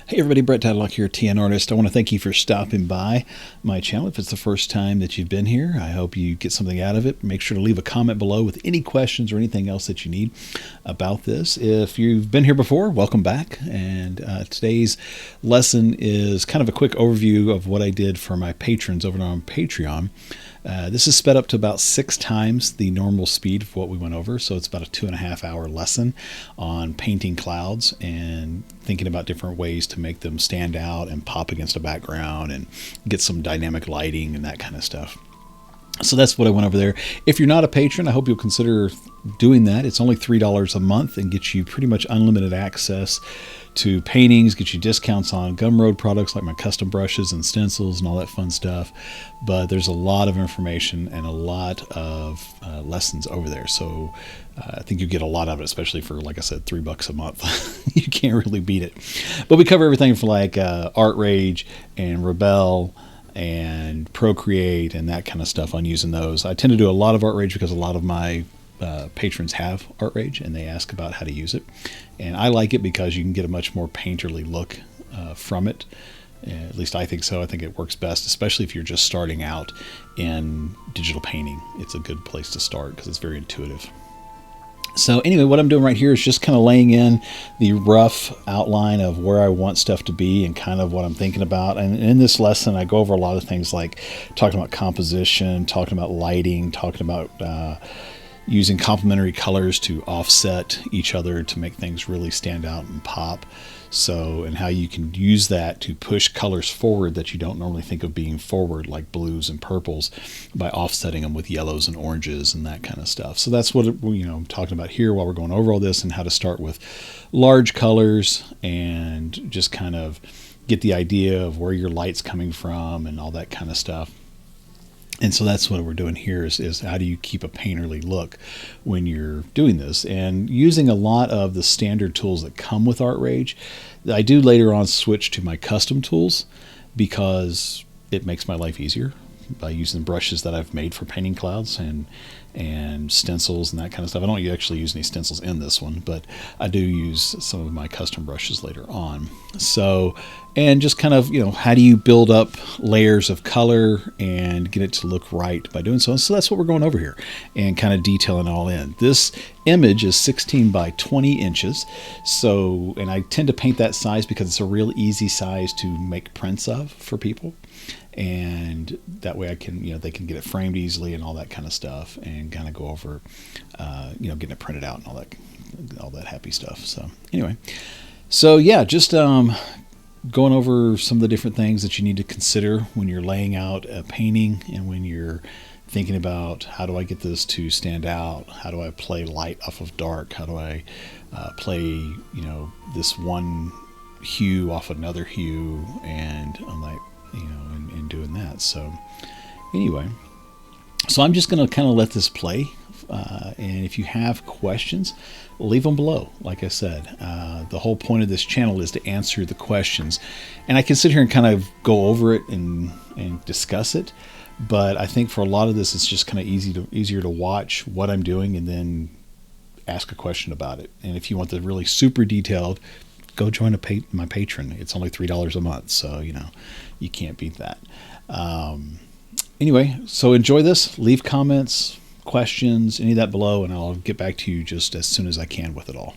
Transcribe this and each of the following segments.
Hey everybody, Brett Tadlock here, TN Artist. I want to thank you for stopping by my channel. If it's the first time that you've been here, I hope you get something out of it. Make sure to leave a comment below with any questions or anything else that you need about this. If you've been here before, welcome back. And today's lesson is kind of a quick overview of what I did for my patrons over on Patreon. This is sped up to about 6 times the normal speed of what we went over, so it's about a 2.5 hour lesson on painting clouds and thinking about different ways to make them stand out and pop against a background and get some dynamic lighting and that kind of stuff. So that's what I went over there. If you're not a patron, I hope you'll consider doing that. It's only $3 a month and gets you pretty much unlimited access to paintings, get you discounts on Gumroad products like my custom brushes and stencils and all that fun stuff. But there's a lot of information and a lot of lessons over there. So I think you get a lot of it, especially for, like I said, $3 a month. You can't really beat it. But we cover everything from like ArtRage and Rebelle and Procreate and that kind of stuff on using those. I tend to do a lot of ArtRage because a lot of my patrons have ArtRage and they ask about how to use it. And I like it because you can get a much more painterly look from it. At least I think so. I think it works best, especially if you're just starting out in digital painting. It's a good place to start because it's very intuitive. So anyway, what I'm doing right here is just kind of laying in the rough outline of where I want stuff to be and kind of what I'm thinking about. And in this lesson, I go over a lot of things like talking about composition, talking about lighting, talking about using complementary colors to offset each other to make things really stand out and pop. So, and how you can use that to push colors forward that you don't normally think of being forward, like blues and purples, by offsetting them with yellows and oranges and that kind of stuff. So that's what I'm talking about here while we're going over all this, and how to start with large colors and just kind of get the idea of where your light's coming from and all that kind of stuff. And so that's what we're doing here is how do you keep a painterly look when you're doing this, and using a lot of the standard tools that come with ArtRage. I do later on switch to my custom tools because it makes my life easier by using brushes that I've made for painting clouds and stencils and that kind of stuff. I don't actually use any stencils in this one, but I do use some of my custom brushes later on. So, and just kind of, how do you build up layers of color and get it to look right by doing so? So that's what we're going over here and kind of detailing it all in. This image is 16 by 20 inches. So, and I tend to paint that size because it's a real easy size to make prints of for people. And that way I can, they can get it framed easily and all that kind of stuff, and kind of go over, getting it printed out and all that happy stuff. So anyway, so yeah, just going over some of the different things that you need to consider when you're laying out a painting and when you're thinking about how do I get this to stand out? How do I play light off of dark? How do I play, this one hue off another hue? And I'm like, and doing that. So anyway, so I'm just going to kind of let this play. And if you have questions, leave them below. Like I said, the whole point of this channel is to answer the questions. And I can sit here and kind of go over it and discuss it. But I think for a lot of this, it's just kind of easier to watch what I'm doing and then ask a question about it. And if you want the really super detailed, go join my patron. It's only $3 a month, so you can't beat that. Anyway, so enjoy this. Leave comments, questions, any of that below, and I'll get back to you just as soon as I can with it all.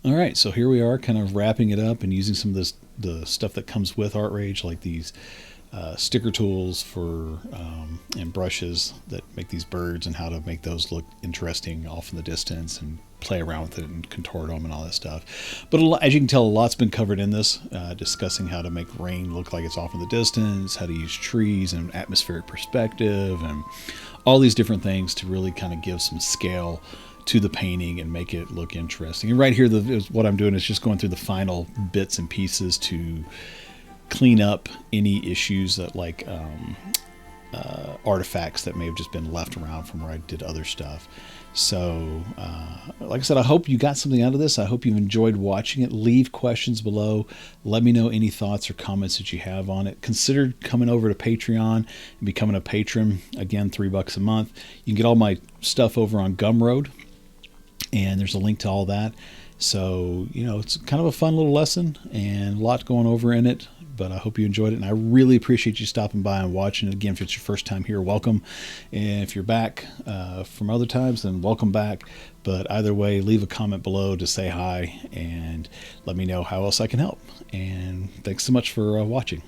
All right, so here we are, kind of wrapping it up and using some of the stuff that comes with ArtRage, like these sticker tools for and brushes that make these birds, and how to make those look interesting off in the distance, and play around with it and contort them and all that stuff. But as you can tell, a lot's been covered in this, discussing how to make rain look like it's off in the distance, how to use trees and atmospheric perspective, and all these different things to really kind of give some scale to the painting and make it look interesting. And right here, what I'm doing is just going through the final bits and pieces to clean up any issues that artifacts that may have just been left around from where I did other stuff. So like I said, I hope you got something out of this. I hope you've enjoyed watching it. Leave questions below. Let me know any thoughts or comments that you have on it. Consider coming over to Patreon and becoming a patron. Again, $3 a month. You can get all my stuff over on Gumroad, and there's a link to all that. So, it's kind of a fun little lesson and a lot going over in it, but I hope you enjoyed it, and I really appreciate you stopping by and watching it. Again, if it's your first time here, welcome. And if you're back from other times, then welcome back. But either way, leave a comment below to say hi and let me know how else I can help. And thanks so much for watching.